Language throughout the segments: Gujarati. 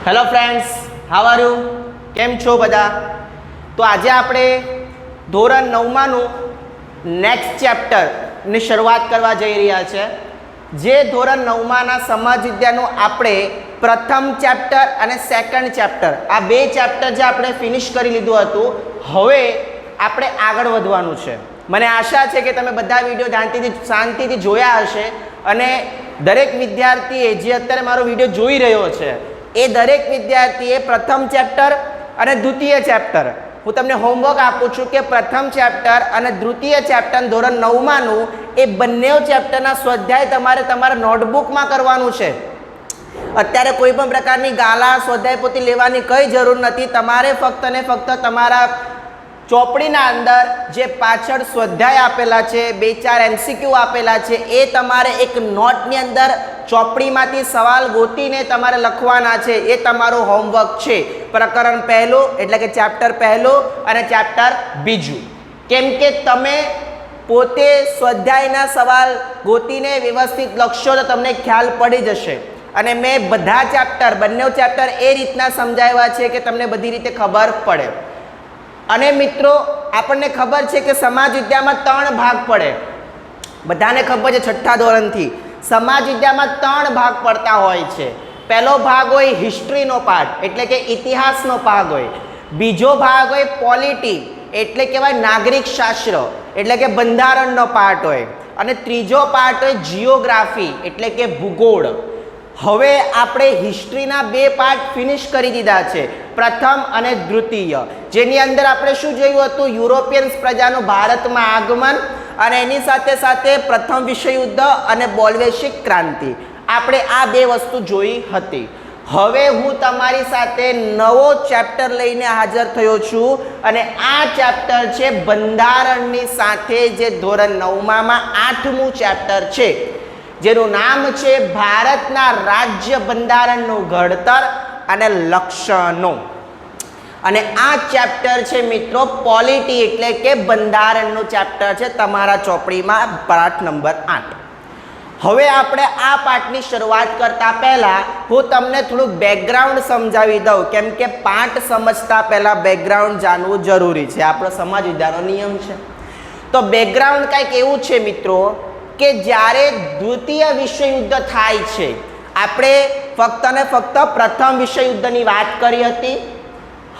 Hello friends, how are you? કેમ છો બધા? તો આજે આપણે ધોરણ 9માનું નેક્સ્ટ ચેપ્ટરની શરૂઆત કરવા જઈ રહ્યા છે. જે ધોરણ 9માના સમાજ વિદ્યાનું આપણે પ્રથમ ચેપ્ટર અને સેકન્ડ ચેપ્ટર આ બે ચેપ્ટર જે આપણે ફિનિશ કરી લીધું હતું, હવે આપણે આગળ વધવાનું છે. મને આશા છે કે તમે બધા વિડીયો શાંતિથી જોયા હશે અને દરેક વિદ્યાર્થીએ જે અત્યારે મારો વિડીયો જોઈ રહ્યો છે એ દરેક વિદ્યાર્થીએ પ્રથમ ચેપ્ટર અને દ્વિતીય ચેપ્ટર હું તમને હોમવર્ક આપું છું કે પ્રથમ ચેપ્ટર અને દ્વિતીય ચેપ્ટર ધોરણ 9માનું એ બંને ચેપ્ટરના સ્વાધ્યાય તમારે તમારા નોટબુકમાં કરવાનું છે. અત્યારે કોઈ પણ પ્રકારની ગાલા સ્વાધ્યાય પોથી લેવાની કંઈ જરૂર નથી. તમારે ફક્ત ને ફક્ત તમારા ચોપડીના અંદર જે પાછળ સ્વાધ્યાય આપેલા છે, 2-4 MCQ આપેલા છે, એ તમારે એક નોટની અંદર ચોપડીમાંથી સવાલ ગોતીને તમારે લખવાના છે. એ તમારું હોમવર્ક છે. પ્રકરણ પહેલું એટલે કે ચેપ્ટર પહેલું અને ચેપ્ટર બીજું. કેમ કે તમે પોતે સ્વાધ્યાયના સવાલ ગોતીને વ્યવસ્થિત લખશો તો તમને ખ્યાલ પડી જશે. અને મેં બધા ચેપ્ટર બંને ચેપ્ટર એ રીતના સમજાવ્યા છે કે તમને બધી રીતે ખબર પડે. અને મિત્રો, આપણને ખબર છે કે સમાજ વિદ્યામાં 3 ભાગ પડે. બધાને ખબર છે છઠ્ઠા ધોરણથી સમાજ વિદ્યામાં 3 ભાગ પડતા હોય છે. પહેલો ભાગ હોય હિસ્ટ્રીનો પાર્ટ એટલે કે ઇતિહાસનો ભાગ હોય. બીજો ભાગ હોય પોલિટી એટલે કહેવાય નાગરિક શાસ્ત્ર એટલે કે બંધારણનો પાર્ટ હોય. અને ત્રીજો પાર્ટ હોય જિયોગ્રાફી એટલે કે ભૂગોળ. હવે આપણે હિસ્ટ્રીના 2 પાર્ટ ફિનિશ કરી દીધા છે, પ્રથમ અને દ્વિતીય. જેની અંદર આપણે શું જોયું હતું? યુરોપિયન્સ પ્રજાનું ભારતમાં આગમન અને એની સાથે સાથે પ્રથમ વિશ્વયુદ્ધ અને બોલ્શેવિક ક્રાંતિ. આપણે આ 2 વસ્તુ જોઈ હતી. હવે હું તમારી સાથે નવો ચેપ્ટર લઈને હાજર થયો છું અને આ ચેપ્ટર છે બંધારણની સાથે જે ધોરણ 9માં 8મું ચેપ્ટર છે, જેનું નામ છે ભારતના રાજ્ય બંધારણનું ઘડતર અને લક્ષણો. અને આ ચેપ્ટર છે મિત્રો પોલિટી એટલે કે બંધારણનું ચેપ્ટર છે તમારા ચોપડીમાં પાઠ નંબર 8. હવે આપણે આ પાઠની શરૂઆત કરતા પહેલા હું તમને થોડું બેકગ્રાઉન્ડ સમજાવી દઉં, કેમ કે પાઠ સમજતા પહેલા બેકગ્રાઉન્ડ જાણવું જરૂરી છે. આપણો સમાજ વિદ્યાનો નિયમ છે. તો બેકગ્રાઉન્ડ કંઈક એવું છે મિત્રો કે જ્યારે દ્વિતીય વિશ્વયુદ્ધ થાય છે, આપણે ફક્ત ને ફક્ત પ્રથમ વિશ્વયુદ્ધની વાત કરી હતી.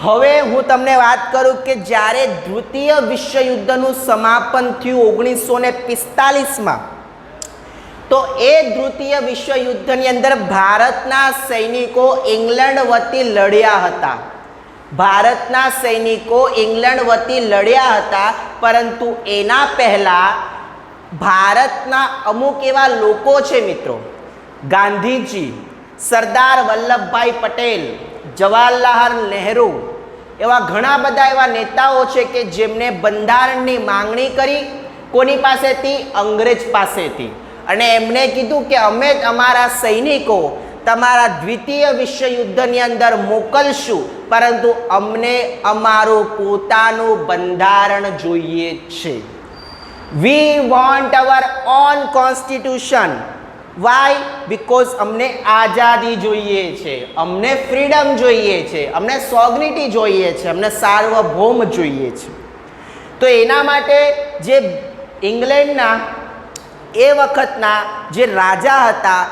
હવે હું તમને વાત કરું કે જ્યારે દ્વિતીય વિશ્વયુદ્ધનું સમાપન થયું 1945માં, તો એ દ્વિતીય વિશ્વયુદ્ધની અંદર ભારતના સૈનિકો ઇંગ્લેન્ડ વતી લડ્યા હતા. ભારતના સૈનિકો ઇંગ્લેન્ડ વતી લડ્યા હતા, પરંતુ એના પહેલાં ભારતના અમુક એવા લોકો છે મિત્રો, ગાંધીજી, સરદાર વલ્લભભાઈ પટેલ, જવાહરલાલ નહેરુ, એવા ઘણા બધા એવા નેતાઓ છે કે જેમને બંધારણની માંગણી કરી. કોની પાસેથી? અંગ્રેજ પાસેથી. અને એમણે કીધું કે અમે અમારા સૈનિકો તમારા દ્વિતીય વિશ્વયુદ્ધની અંદર મોકલશું, પરંતુ અમને અમારું પોતાનું બંધારણ જોઈએ છે. We want our own constitution. Why? Because અમને આઝાદી જોઈએ છે, અમને ફ્રીડમ જોઈએ છે, અમને સોવર્નિટી જોઈએ છે, અમને સાર્વભૌમ જોઈએ છે. તો એના માટે જે ઇંગ્લેન્ડના એ વખતના જે રાજા હતા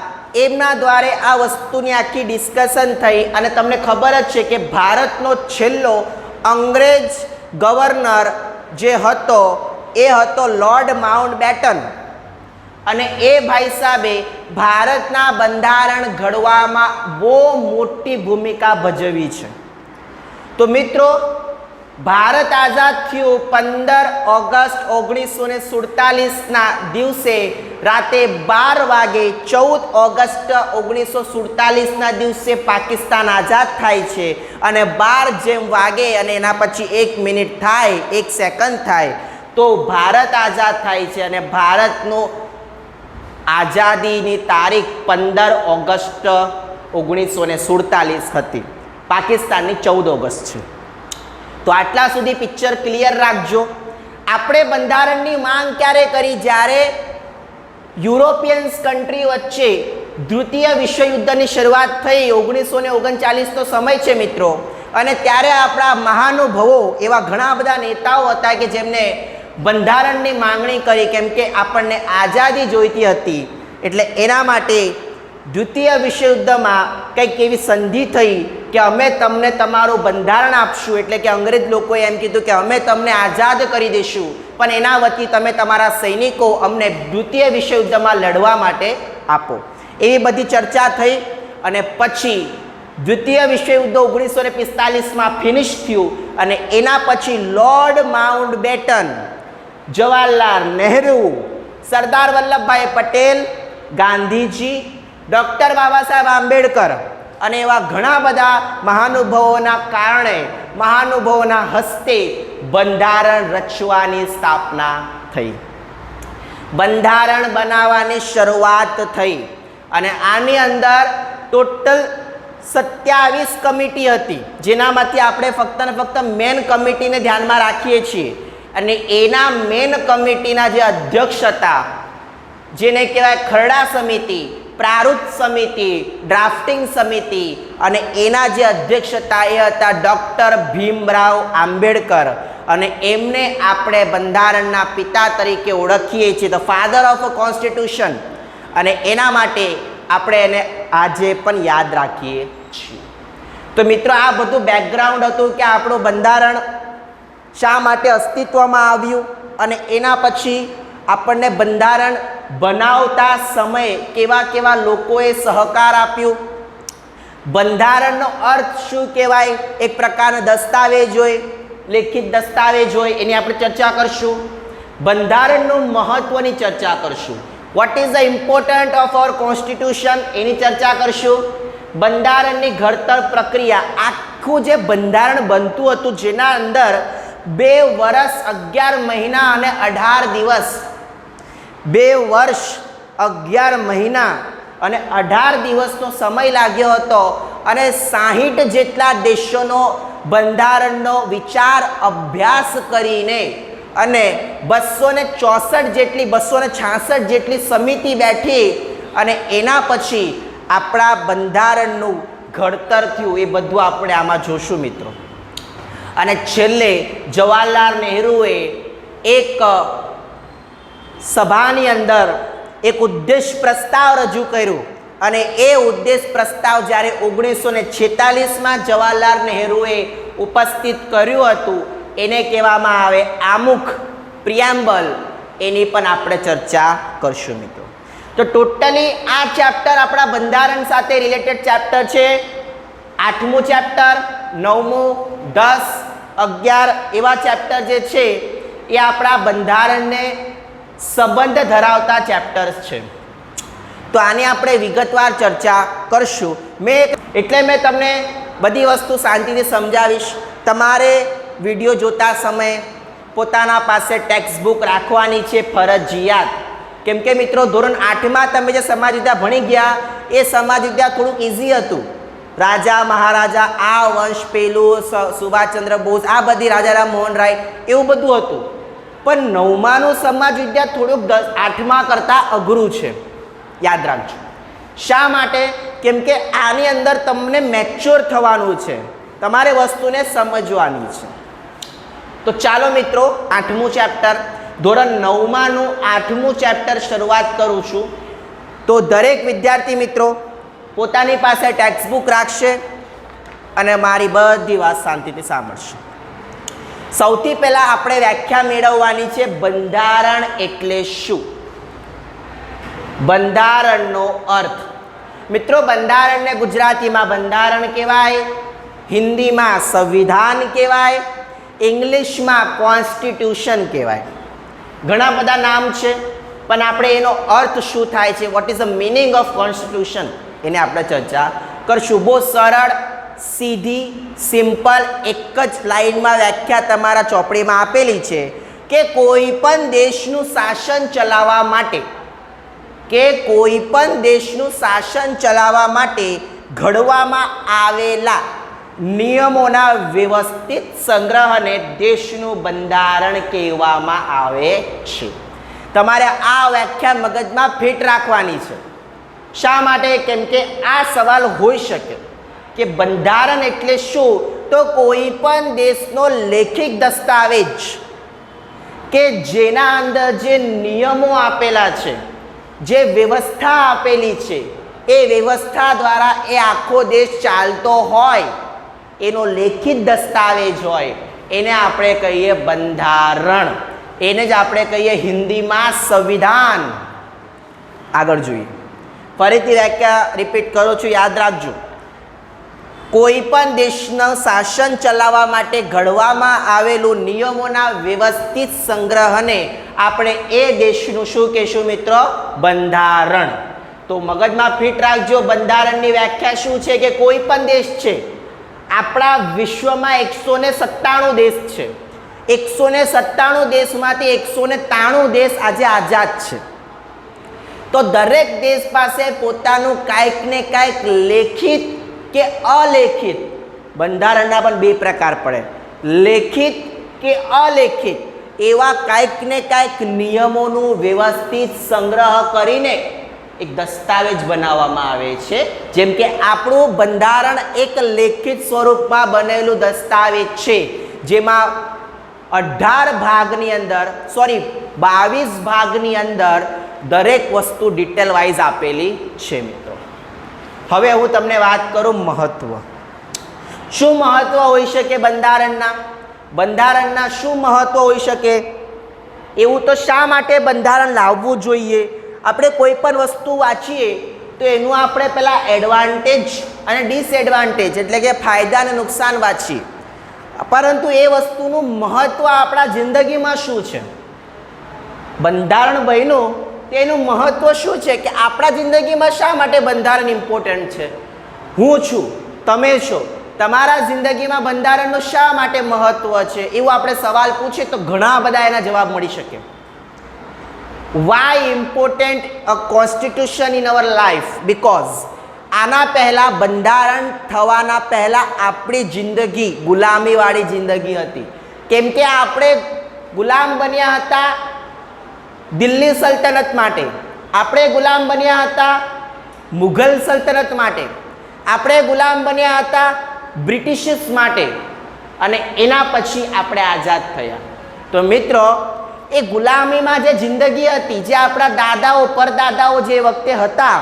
એમના દ્વારા આ વસ્તુની આખી ડિસ્કશન થઈ. અને તમને ખબર જ છે કે ભારતનો છેલ્લો અંગ્રેજ ગવર્નર જે હતો એ હતો લોર્ડ માઉન્ટબેટન. અને એ ભાઈ સાહેબે ભારતના બંધારણ ઘડવામાં બહુ મોટી ભૂમિકા ભજવી છે. તો મિત્રો, ભારત આઝાદ થયું 15 ઓગસ્ટ 1947ના દિવસે રાતે 12 વાગે. 14 ઓગસ્ટ 1947ના દિવસે પાકિસ્તાન આઝાદ થાય છે. અને 12 જેમ વાગે અને એના પછી 1 મિનિટ થાય, 1 સેકન્ડ થાય તો ભારત આઝાદ થાય છે. અને ભારતનું આઝાદીની તારીખ 15 ઓગસ્ટ 1947 હતી. પાકિસ્તાનની 14 ઓગસ્ટ છે. તો આટલા સુધી પિક્ચર ક્લિયર રાખજો. આપણે બંધારણની માંગ ક્યારે કરી? જ્યારે યુરોપિયન્સ કન્ટ્રી વચ્ચે દ્વિતીય વિશ્વયુદ્ધની શરૂઆત થઈ 1939નો સમય છે મિત્રો, અને ત્યારે આપણા મહાનુભાવો એવા ઘણા બધા નેતાઓ હતા કે જેમને બંધારણની માંગણી કરી, કેમ કે આપણને આઝાદી જોઈતી હતી. એટલે એના માટે દ્વિતીય વિશ્વયુદ્ધમાં કંઈક એવી સંધિ થઈ કે અમે તમને તમારું બંધારણ આપશું. એટલે કે અંગ્રેજ લોકોએ એમ કીધું કે અમે તમને આઝાદ કરી દઈશું, પણ એના વતી તમે તમારા સૈનિકો અમને દ્વિતીય વિશ્વયુદ્ધમાં લડવા માટે આપો. એવી બધી ચર્ચા થઈ અને પછી દ્વિતીય વિશ્વયુદ્ધ 1945માં ફિનિશ થયું. અને એના પછી લોર્ડ માઉન્ટબેટન, જવાહરલાલ નહેરુ, સરદાર વલ્લભભાઈ પટેલ, ગાંધીજી, ડૉક્ટર બાબા સાહેબ આંબેડકર અને એવા ઘણા બધા મહાનુભાવોના કારણે, મહાનુભાવોના હસ્તે બંધારણ રચવાની સ્થાપના થઈ, બંધારણ બનાવવાની શરૂઆત થઈ. અને આની અંદર ટોટલ 27 કમિટી હતી, જેનામાંથી આપણે ફક્ત ને ફક્ત મેન કમિટીને ધ્યાનમાં રાખીએ છીએ. અને એના મેન કમિટીના જે અધ્યક્ષ હતા, જેને કહેવાય ખરડા સમિતિ, પ્રારૂપ સમિતિ, ડ્રાફ્ટિંગ સમિતિ, અને એના જે અધ્યક્ષ હતા એ હતા ડૉક્ટર ભીમરાવ આંબેડકર. અને એમને આપણે બંધારણના પિતા તરીકે ઓળખીએ છીએ, the father of a constitution. અને એના માટે આપણે એને આજે પણ યાદ રાખીએ છીએ. તો મિત્રો, આ બધું બેકગ્રાઉન્ડ હતું કે આપણું બંધારણ શા માટે અસ્તિત્વમાં આવ્યું, અને એના પછી આપણને બંધારણ બનાવતા સમયે કેવા કેવા લોકોએ સહકાર આપ્યું. બંધારણનો અર્થ શું કહેવાય, એક પ્રકારનો દસ્તાવેજ હોય, લેખિત દસ્તાવેજ હોય, એની આપણે ચર્ચા કરશું. બંધારણનું મહત્વની ચર્ચા કરશું. What is the important of our constitution, એની ચર્ચા કરશું. બંધારણની ઘડતર પ્રક્રિયા, આખું જે બંધારણ બનતું હતું, જેના અંદર 2 વર્ષ 11 મહિના અને 18 દિવસ, 2 વર્ષ 11 મહિના અને 18 દિવસનો સમય લાગ્યો હતો. અને 60 જેટલા દેશોનો બંધારણનો વિચાર અભ્યાસ કરીને અને 264 જેટલી 266 જેટલી સમિતિ બેઠી અને એના પછી આપણા બંધારણનું ઘડતર થયું. એ બધું આપણે આમાં જોશું મિત્રો. અને છેલ્લે જવાહરલાલ નહેરુએ એક સભાની અંદર એક ઉદ્દેશ પ્રસ્તાવ રજૂ કર્યું. અને એ ઉદ્દેશ પ્રસ્તાવ જ્યારે 1946માં જવાહરલાલ નહેરુએ ઉપસ્થિત કર્યું હતું, એને કહેવામાં આવે આમુખ, પ્રિએમ્બલ. એની પણ આપણે ચર્ચા કરશું મિત્રો. તો ટોટલી આ ચેપ્ટર આપણા બંધારણ સાથે રિલેટેડ ચેપ્ટર છે. 8મું ચેપ્ટર, 9મું, 10, 11 એવા ચેપ્ટર જે છે એ આપણા બંધારણને સંબંધ ધરાવતા ચેપ્ટર્સ છે. તો આની આપણે વિગતવાર ચર્ચા કરશું. એટલે મેં તમને બધી વસ્તુ શાંતિથી સમજાવીશ. તમારે વિડીયો જોતા સમયે પોતાના પાસે ટેક્સ્ટ બુક રાખવાની છે ફરજિયાત. કેમ કે મિત્રો, ધોરણ 8માં તમે જે સમાજ વિદ્યા ભણી ગયા એ સમાજ વિદ્યા થોડુંક ઇઝી હતું. રાજા મહારાજા, આ વંશ, પેલું સુભાષચંદ્ર બોઝ, આ બધી રાજા રામ મોહન રાય, એવું બધું હતું. પણ 9માનું સમાજ વિદ્યા થોડુંક 8મા કરતાં અઘરું છે, યાદ રાખજો. શા માટે? કેમ કે આની અંદર તમને મેચ્યોર થવાનું છે, તમારે વસ્તુને સમજવાની છે. તો ચાલો મિત્રો, 8મું ચેપ્ટર, ધોરણ 9માનું 8મું ચેપ્ટર શરૂઆત કરું છું. તો દરેક વિદ્યાર્થી મિત્રો પોતાની પાસે ટેક્સ્ટ બુક રાખશે અને મારી બધી વાત શાંતિથી સાંભળશે. સૌથી પહેલાં આપણે વ્યાખ્યા મેળવવાની છે બંધારણ એટલે શું. બંધારણનો અર્થ મિત્રો, બંધારણને ગુજરાતીમાં બંધારણ કહેવાય, હિન્દીમાં સંવિધાન કહેવાય, ઇંગ્લિશમાં કોન્સ્ટિટ્યુશન કહેવાય. ઘણા બધા નામ છે, પણ આપણે એનો અર્થ શું થાય છે, vote is the meaning of constitution, એને આપણે ચર્ચા કરશું. બહુ સરળ, સીધી, સિમ્પલ, એક જ લાઈનમાં વ્યાખ્યા તમારા ચોપડીમાં આપેલી છે કે કોઈ પણ દેશનું શાસન ચલાવવા માટે, ઘડવામાં આવેલા નિયમોના વ્યવસ્થિત સંગ્રહને દેશનું બંધારણ કહેવામાં આવે છે. તમારે આ વ્યાખ્યા મગજમાં ફિટ રાખવાની છે. શા માટે? કેમ કે આ સવાલ હોઈ શકે કે બંધારણ એટલે શું? તો કોઈ પણ દેશનો લેખિત દસ્તાવેજ કે જેના અંદર જે નિયમો આપેલા છે, જે વ્યવસ્થા આપેલી છે, એ વ્યવસ્થા દ્વારા એ આખો દેશ ચાલતો હોય, એનો લેખિત દસ્તાવેજ હોય, એને આપણે કહીએ બંધારણ. એને જ આપણે કહીએ હિન્દીમાં સંવિધાન. આગળ જોઈએ, ફરીથી વ્યાખ્યા રિપીટ કરું છું, યાદ રાખજો. કોઈ પણ દેશનું શાસન ચલાવવા માટે ઘડવામાં આવેલું નિયમોના વ્યવસ્થિત સંગ્રહને આપણે એ દેશનું શું કહેશું મિત્રો? બંધારણ. તો મગજમાં ફિટ રાખજો, બંધારણની વ્યાખ્યા શું છે કે કોઈ પણ દેશ છે, આપણા વિશ્વમાં 197 દેશ છે, 197 દેશમાંથી 193 દેશ આજે આઝાદ છે. તો દરેક દેશ પાસે પોતાનું કાંઈક ને કાંઈક લેખિત કે અલેખિત, બંધારણના પણ બે પ્રકાર પડે, લેખિત કે અલેખિત, એવા કાંઈક ને કાંઈક નિયમોનું વ્યવસ્થિત સંગ્રહ કરીને એક દસ્તાવેજ બનાવવામાં આવે છે. જેમ કે આપણું બંધારણ એક લેખિત સ્વરૂપમાં બનેલું દસ્તાવેજ છે, જેમાં 22 ભાગની અંદર દરેક વસ્તુ ડિટેલ વાઇઝ આપેલી છે મિત્રો. હવે હું તમને વાત કરું મહત્વ. શું મહત્વ હોઈ શકે બંધારણના? બંધારણના શું મહત્વ હોઈ શકે? એવું તો શા માટે બંધારણ લાવવું જોઈએ? આપણે કોઈ પણ વસ્તુ વાંચીએ તો એનું આપણે પહેલાં એડવાન્ટેજ અને ડિસએડવાન્ટેજ એટલે કે ફાયદા અને નુકસાન વાંચીએ, પરંતુ એ વસ્તુનું મહત્વ આપણા જિંદગીમાં શું છે? બંધારણ બન્યું તેનું મહત્વ શું છે કે આપણા જિંદગીમાં શા માટે બંધારણ ઇમ્પોર્ટન્ટ છે? હું છું, તમે છો, તમારા જિંદગીમાં બંધારણનું શા માટે મહત્વ છે? એવું આપણે સવાલ પૂછીએ તો ઘણા બધા એના જવાબ મળી શકે. Why important a constitution in our life? Because આના પહેલાં બંધારણ થવાના પહેલાં આપણી જિંદગી ગુલામીવાળી જિંદગી હતી. કેમ કે આપણે ગુલામ બન્યા હતા દિલ્હી સલ્તનત માટે, આપણે ગુલામ બન્યા હતા મુઘલ સલ્તનત માટે, આપણે ગુલામ બન્યા હતા બ્રિટિશર્સ માટે, અને એના પછી આપણે આઝાદ થયા. તો મિત્રો, એ ગુલામીમાં જે જિંદગી હતી, જે આપણા દાદાઓ પરદાદાઓ જે વખતે હતા,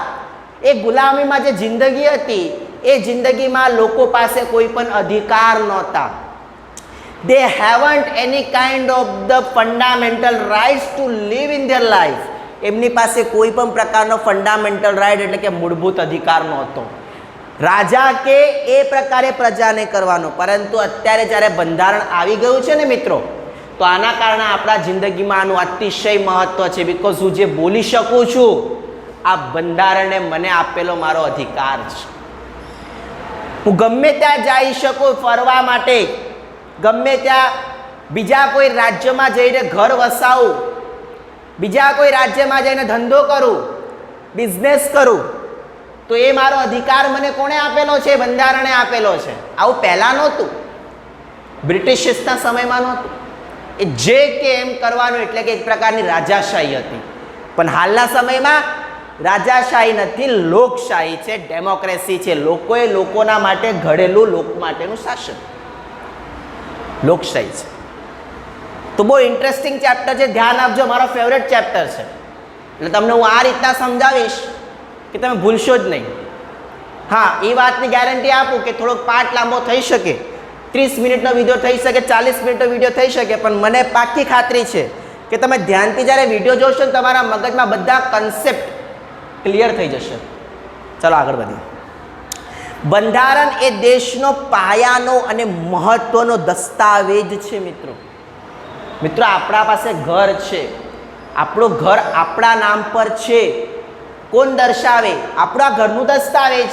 એ ગુલામીમાં જે જિંદગી હતી, એ જિંદગીમાં લોકો પાસે કોઈ પણ અધિકાર નહોતા. They haven't any kind of the fundamental rights to live in their life. એમની પાસે કોઈ પણ પ્રકારનો ફંડામેન્ટલ રાઇટ એટલે કે મૂળભૂત અધિકાર નહોતો. રાજા કે એ પ્રકારે પ્રજાને કરવાનો. પરંતુ અત્યારે જ્યારે બંધારણ આવી ગયું છે ને મિત્રો, તો આના કારણે આપણા જિંદગીમાં આનું અતિશય મહત્વ છે. બિકોઝ હું જે બોલી શકું છું, આ બંધારણે મને આપેલો મારો અધિકાર છે. હું ગમે ત્યાં જઈ શકું ફરવા માટે, ગમે ત્યાં બીજા કોઈ રાજ્યમાં જઈને ઘર વસાવું, બીજા કોઈ રાજ્યમાં જઈને ધંધો કરું, બિઝનેસ કરું, તો એ મારો અધિકાર મને કોણે આપેલો છે? બંધારણે આપેલો છે. આવું પહેલાં નહોતું, બ્રિટિશના સમયમાં નહોતું. એ જે કે એમ કરવાનું એટલે કે એક પ્રકારની રાજાશાહી હતી. પણ હાલના સમયમાં રાજાશાહી નથી, લોકશાહી છે, ડેમોક્રેસી છે. લોકોએ લોકોના માટે ઘડેલું લોક માટેનું શાસન, લોકશાહી છે. તો બહુ ઇન્ટરેસ્ટિંગ ચેપ્ટર છે, ધ્યાન આપજો, મારો ફેવરેટ ચેપ્ટર છે. એટલે તમને હું આ રીતના સમજાવીશ કે તમે ભૂલશો જ નહીં. હા, એ વાતની ગેરંટી આપું કે થોડોક પાઠ લાંબો થઈ શકે, 30 મિનિટનો વિડીયો થઈ શકે, 40 મિનિટનો વિડીયો થઈ શકે, પણ મને પાક્કી ખાતરી છે કે તમે ધ્યાનથી જ્યારે વિડીયો જોશો ને તમારા મગજમાં બધા કન્સેપ્ટ ક્લિયર થઈ જશે. ચાલો આગળ વધીએ. બંધારણ એ દેશનો પાયાનો અને મહત્વનો દસ્તાવેજ છે મિત્રો. મિત્રો, આપણા પાસે ઘર છે, આપણું ઘર આપણા નામ પર છે. કોણ દર્શાવે? આપણા ઘરનું દસ્તાવેજ.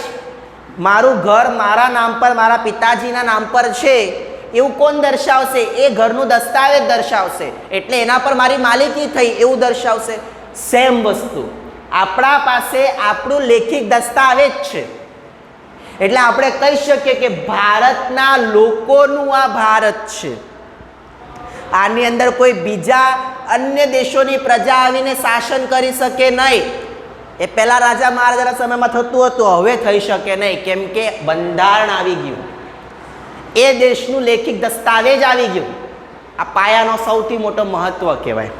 મારું ઘર મારા નામ પર, મારા પિતાજીના નામ પર છે, એવું કોણ દર્શાવશે? એ ઘરનું દસ્તાવેજ દર્શાવશે. એટલે એના પર મારી માલિકી થઈ એવું દર્શાવશે. સેમ વસ્તુ આપણા પાસે આપણું લેખિત દસ્તાવેજ છે. એટલે આપણે કહી શકીએ કે ભારતના લોકોનું આ ભારત છે. આની અંદર કોઈ બીજા અન્ય દેશોની પ્રજા આવીને શાસન કરી શકે નહીં. એ પહેલા રાજા મહારાજાના સમયમાં થતું હતું, હવે થઈ શકે નહીં, કેમ કે બંધારણ આવી ગયું, એ દેશનું લેખિત દસ્તાવેજ આવી ગયું. આ પાયાનો સૌથી મોટો મહત્વ કહેવાય.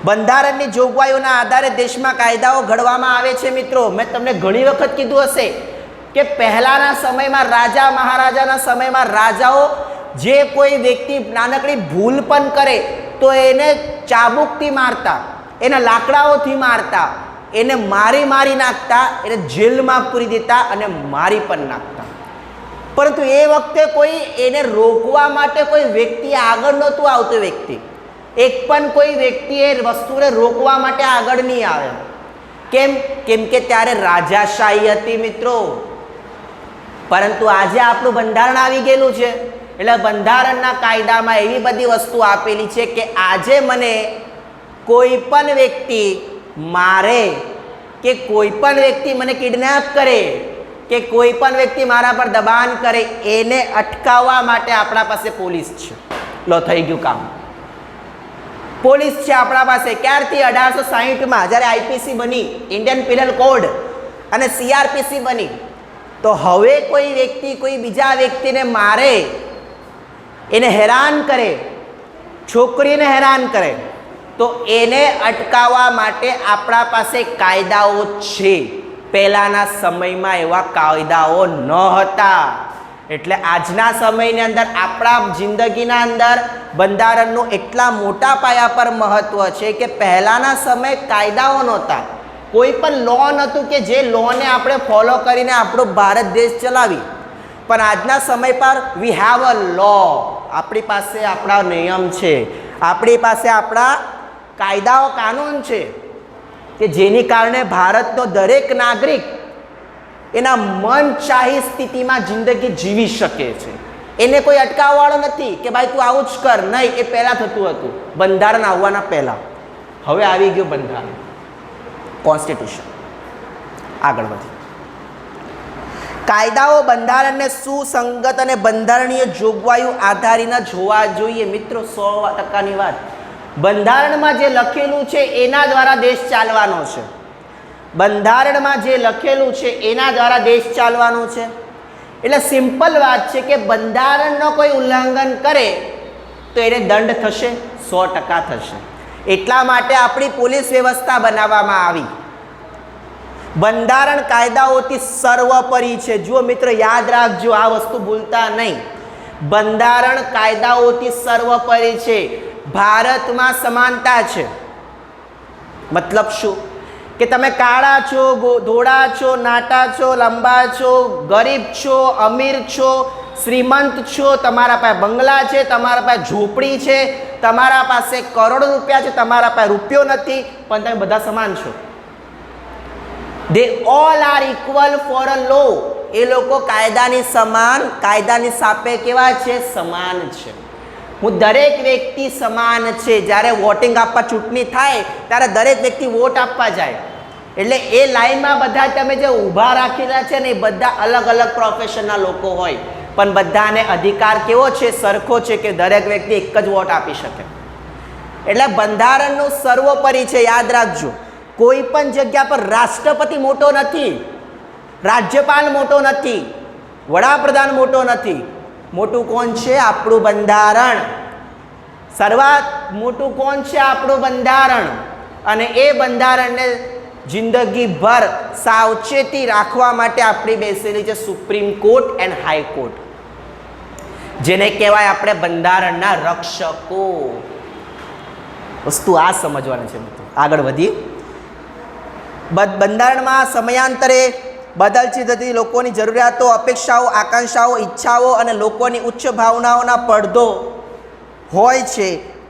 બંધારણની જોગવાઈઓના આધારે દેશમાં કાયદાઓ ઘડવામાં આવે છે. મિત્રો, મેં તમને ઘણી વખત કીધું હશે કે પહેલાના સમયમાં રાજા મહારાજાના સમયમાં રાજાઓ જે કોઈ વ્યક્તિ નાનકડી ભૂલ પણ કરે તો એને ચાબુકથી મારતા, એને લાકડાઓથી મારતા, એને મારી નાખતા, એને જેલમાં પૂરી દેતા અને મારી પણ નાખતા. પરંતુ એ વખતે કોઈ એને રોકવા માટે કોઈ વ્યક્તિ આગળ નહોતું આવતું. વ્યક્તિ એક પણ કોઈ વ્યક્તિ એ વસ્તુને રોકવા માટે આગળ નહીં આવે. કેમ કે ત્યારે રાજાશાહી હતી. મિત્રો, પરંતુ આજે આપણું બંધારણ આવી ગયેલું છે, એટલે બંધારણના કાયદામાં એવી બધી વસ્તુ આપેલી છે કે આજે મને કોઈ પણ વ્યક્તિ મારે કે કોઈ પણ વ્યક્તિ મને કિડનેપ કરે કે કોઈ પણ વ્યક્તિ મારા પર દબાણ કરે, એને અટકાવવા માટે આપણા પાસે પોલીસ છે. લો, થઈ ગયું કામ. પોલીસ છે આપણા પાસે. ક્યારથી? 1860માં જ્યારે આઈપીસી બની, ઇન્ડિયન પિનલ કોડ, અને સીઆરપીસી બની. તો હવે કોઈ વ્યક્તિ કોઈ બીજા વ્યક્તિને મારે, એને હેરાન કરે, છોકરીને હેરાન કરે, તો એને અટકાવવા માટે આપણા પાસે કાયદાઓ છે. પહેલાના સમયમાં એવા કાયદાઓ ન હતા. એટલે આજના સમયની અંદર આપણા જિંદગીના અંદર બંધારણનું એટલા મોટા પાયા પર મહત્વ છે કે પહેલાના સમય કાયદાઓ નહોતા, કોઈ પણ લો નહોતું કે જે લોને આપણે ફોલો કરીને આપણો ભારત દેશ ચલાવી. પણ આજના સમય પર વી હેવ અ લો. આપણી પાસે આપણા નિયમ છે, આપણી પાસે આપણા કાયદાઓ કાનૂન છે કે જેની કારણે ભારતનો દરેક નાગરિક એના મનચાહી સ્થિતિમાં જિંદગી જીવી શકે છે. એને કોઈ અટકાવવાળો નથી કે ભાઈ તું આવું જ કર. નહીં, એ પહેલાં થતું હતું, બંધારણ આવવાના પહેલાં. હવે આવી ગયું બંધારણ, કોન્સ્ટિટ્યુશન. આગળ વધી. કાયદાઓ બંધારણને સુસંગત અને બંધારણીય જોગવાઈઓ આધારીને જોવા જોઈએ. મિત્રો, 100%ની વાત. બંધારણમાં જે લખેલું છે એના દ્વારા દેશ ચાલવાનો છે. બંધારણમાં જે લખેલું છે એના દ્વારા દેશ ચાલવાનું છે. એટલે સિમ્પલ વાત છે કે બંધારણનો કોઈ ઉલ્લંઘન કરે તો એને દંડ થશે, 100% થશે. એટલા માટે આપણી પોલીસ વ્યવસ્થા બનાવવામાં આવી. બંધારણ કાયદાઓથી સર્વોપરી છે. જુઓ મિત્રો, યાદ રાખજો, આ વસ્તુ ભૂલતા નહીં. બંધારણ કાયદાઓથી સર્વોપરી છે. ભારતમાં સમાનતા છે. મતલબ શું? કે તમે કાળા છો, ધોળા છો, નાટા છો, લંબા છો, ગરીબ છો, અમીર છો, શ્રીમંત છો, તમારા પાસે બંગલા છે, તમારા પાસે ઝૂંપડી છે, તમારા પાસે કરોડો રૂપિયા છે, તમારા પાસે રૂપિયો નથી, પણ તમે બધા સમાન છો. They all are equal for a law. એ લોકો કાયદાની સમાન, કાયદાની સાપે કેવા છે? સમાન છે. હું દરેક વ્યક્તિ સમાન છે. જ્યારે વોટિંગ આપવા ચૂંટણી થાય ત્યારે દરેક વ્યક્તિ વોટ આપવા જાય. એટલે એ લાઈનમાં બધા તમે જે ઊભા રાખેલા છે ને એ બધા અલગ અલગ પ્રોફેશનના લોકો હોય, પણ બધાને અધિકાર કેવો છે? સરખો છે કે દરેક વ્યક્તિ એક જ વોટ આપી શકે. એટલે બંધારણનું સર્વોપરી છે. યાદ રાખજો, કોઈ પણ જગ્યા પર રાષ્ટ્રપતિ મોટો નથી, રાજ્યપાલ મોટો નથી, વડાપ્રધાન મોટો નથી. મોટું કોણ છે? આપણું બંધારણ. સર્વાત મોટું કોણ છે? આપણું બંધારણ. અને એ બંધારણને જિંદગીભર સાવચેતી રાખવા માટે આપણી બેસેલી છે સુપ્રીમ કોર્ટ એન્ડ હાઈકોર્ટ, જેને કહેવાય આપણે બંધારણના રક્ષકો. વસ્તુ આ સમજવાની છે મિત્રો. આગળ વધી. બંધારણમાં સમયાંતરે બદલતી જતી લોકોની જરૂરિયાતો, અપેક્ષાઓ, આકાંક્ષાઓ, ઈચ્છાઓ અને લોકોની ઉચ્ચ ભાવનાઓના પડદો હોય છે.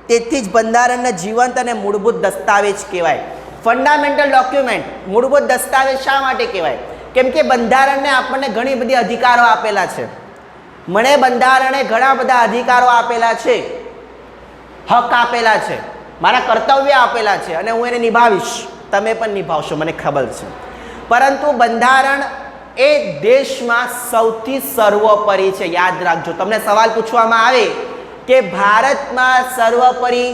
તેથી જ બંધારણને જીવંત અને મૂળભૂત દસ્તાવેજ કહેવાય. Fundamental document. મૂળભૂત દસ્તાવેજ શા માટે કહેવાય? કેમ કે બંધારણને આપણને ઘણી બધી અધિકારો આપેલા છે. મને બંધારણે ઘણા બધા અધિકારો આપેલા છે, હક આપેલા છે, મારા કર્તવ્ય આપેલા છે, અને હું એને નિભાવીશ. તમે પણ નિભાવશો, મને ખબર છે. પરંતુ બંધારણ એ દેશમાં સૌથી સર્વોપરી છે. યાદ રાખજો, તમને સવાલ પૂછવામાં આવે કે ભારતમાં સર્વોપરી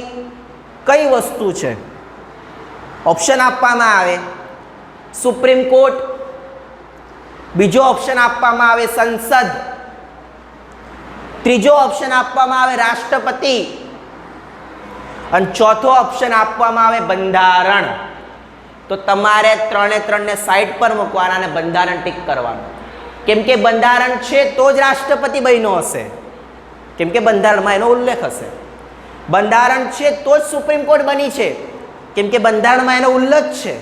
કઈ વસ્તુ છે, ઓપ્શન આપવામાં આવે સુપ્રીમ કોર્ટ, બીજો ઓપ્શન આપવામાં આવે સંસદ, ત્રીજો ઓપ્શન આપવામાં આવે રાષ્ટ્રપતિ અને ચોથો ઓપ્શન આપવામાં આવે બંધારણ. તો તમારે ત્રણે ત્રણને સાઈડ પર મૂકવાના અને બંધારણ ટીક કરવાનું. કેમ કે બંધારણ છે તો જ રાષ્ટ્રપતિ બન્યો હશે, કેમ કે બંધારણમાં એનો ઉલ્લેખ હશે. બંધારણ છે તો જ સુપ્રીમ કોર્ટ બની છે, કેમ કે બંધારણમાં એનો ઉલ્લેખ છે.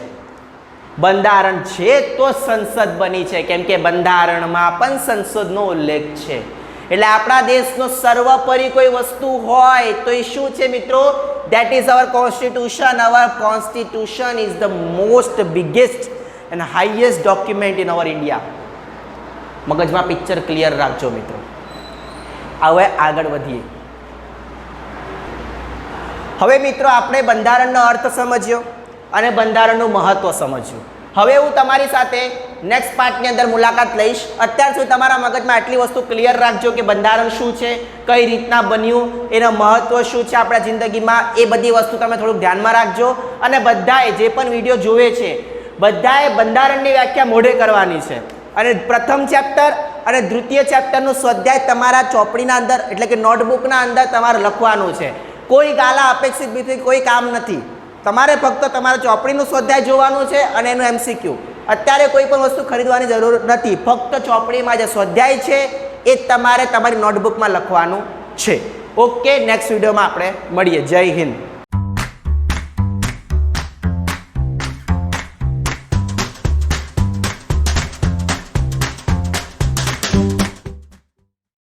બંધારણ છે તો સંસદ બની છે, કેમ કે બંધારણમાં પણ સંસદનો ઉલ્લેખ છે. એટલે આપણા દેશનો સર્વોપરી કોઈ વસ્તુ હોય તો એ શું છે મિત્રો? That is our constitution. Our constitution is the most biggest and highest document in our India. મગજમાં પિક્ચર ક્લિયર રાખજો મિત્રો. હવે આગળ વધીએ. હવે મિત્રો આપણે બંધારણનો અર્થ સમજ્યો અને બંધારણનું મહત્વ સમજ્યું. હવે હું તમારી સાથે નેક્સ્ટ પાર્ટની અંદર મુલાકાત લઈશ. અત્યાર સુધી તમારા મગજમાં આટલી વસ્તુ ક્લિયર રાખજો કે બંધારણ શું છે, કઈ રીતના બન્યું, એનું મહત્વ શું છે આપણા જિંદગીમાં, એ બધી વસ્તુ તમે થોડુંક ધ્યાનમાં રાખજો. અને બધાએ જે પણ વિડીયો જોવે છે બધાએ બંધારણની વ્યાખ્યા મોઢે કરવાની છે. અને પ્રથમ ચેપ્ટર અને દ્વિતીય ચેપ્ટરનું સ્વાધ્યાય તમારા ચોપડીના અંદર એટલે કે નોટબુકના અંદર તમારે લખવાનું છે. કોઈ ગાલા અપેક્ષિત બીજું કોઈ કામ નથી. તમારે ફક્ત તમારા ચોપડીનું સ્વાધ્યાય જોવાનું છે અને એનું MCQ. અત્યારે કોઈ પણ વસ્તુ ખરીદવાની જરૂર નથી. ફક્ત ચોપડીમાં જે સ્વાધ્યાય છે એ તમારે તમારી નોટબુકમાં લખવાનું છે. ઓકે, નેક્સ્ટ વિડીયોમાં આપણે મળીએ. જય હિન્દ.